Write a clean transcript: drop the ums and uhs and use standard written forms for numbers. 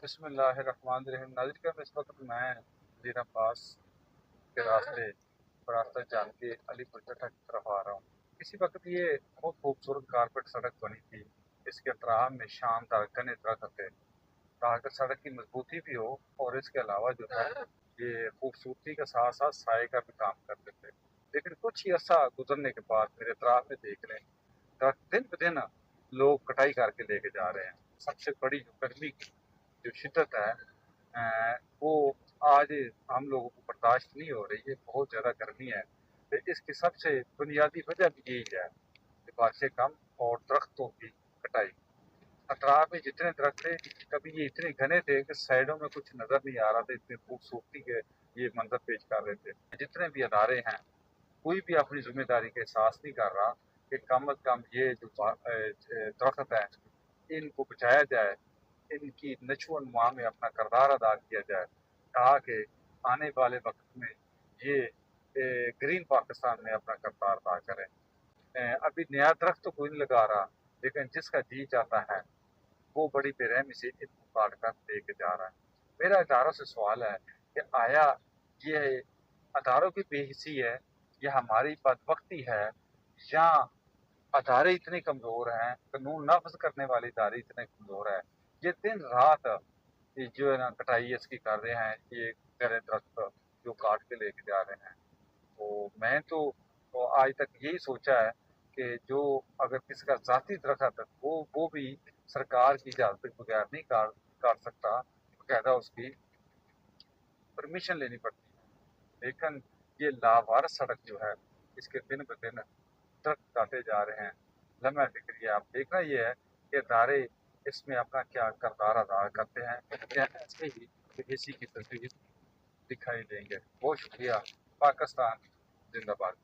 बिस्मिल्लाहिर्रहमानिर्रहीम। नाज़रीन, इस वक्त मैं मदीना अब्बास के रास्ता जान के अलीपुर चट्टा की तरफ आ रहा हूँ। इसी वक्त ये बहुत खूबसूरत कारपेट सड़क बनी थी। इसके अतराफ में शानदार घने दरख्त थे ताकि सड़क की मजबूती भी हो, और इसके अलावा जो है ये खूबसूरती के साथ साथ साए का भी काम करते थे। लेकिन कुछ ही अर्सा गुजरने के बाद मेरे अतराफ में देख लें, दरख्त दिन ब दिन लोग कटाई करके लेके जा रहे हैं। सबसे बड़ी जो गर्मी की जो शिद्दत है वो आज हम लोगों को बर्दाश्त नहीं हो रही है। बहुत ज़्यादा गर्मी है। तो इसकी सबसे बुनियादी वजह भी यही है कि बारिशें कम और दरख्तों की कटाई। अतराफ में जितने दरख्त थे, कभी ये इतने घने थे कि साइडों में कुछ नज़र नहीं आ रहा था। इतनी खूबसूरती के ये मंजर पेश कर रहे थे। जितने भी अदारे हैं, कोई भी अपनी जिम्मेदारी का एहसास नहीं कर रहा कि कम अज कम ये जो दरख्त है इनको बचाया जाए, इनकी नशो-ओ-नुमा में अपना किरदार अदा किया जाए, ताकि आने वाले वक्त में ये ग्रीन पाकिस्तान में अपना किरदार अदा करें। अभी नया दरख्त तो कोई नहीं लगा रहा, लेकिन जिसका जी चाहता है वो बड़ी बेरहमी से इनको काट कर लेके जा रहा है। मेरा इदारों से सवाल है कि आया ये अदारों की बेहिसी है, या हमारी बदबख्ती है, या अदारे इतने कमज़ोर हैं, कानून नाफ़िज़ करने वाले इदारे इतने कमज़ोर हैं। ये दिन रात ये जो है ना कटाई इसकी कर रहे हैं, ये घने दरख्त जो काट के लेके जा रहे हैं। तो मैं तो आज तक यही सोचा है कि जो अगर किसी का ज़ाती दरख्त है, वो भी सरकार की इजाज़त के बगैर नहीं काट सकता, बाकायदा उसकी परमिशन लेनी पड़ती है। लेकिन ये लावारिस सड़क जो है, इसके दिन ब दिन दरख्त काटे जा रहे हैं। लम्हा फ़िक्र अब देखना ये है कि इदारे इसमें अपना क्या किरदार अदा करते हैं, या ऐसे ही किसी की तस्वीर दिखाई देंगे। बहुत शुक्रिया। पाकिस्तान जिंदाबाद।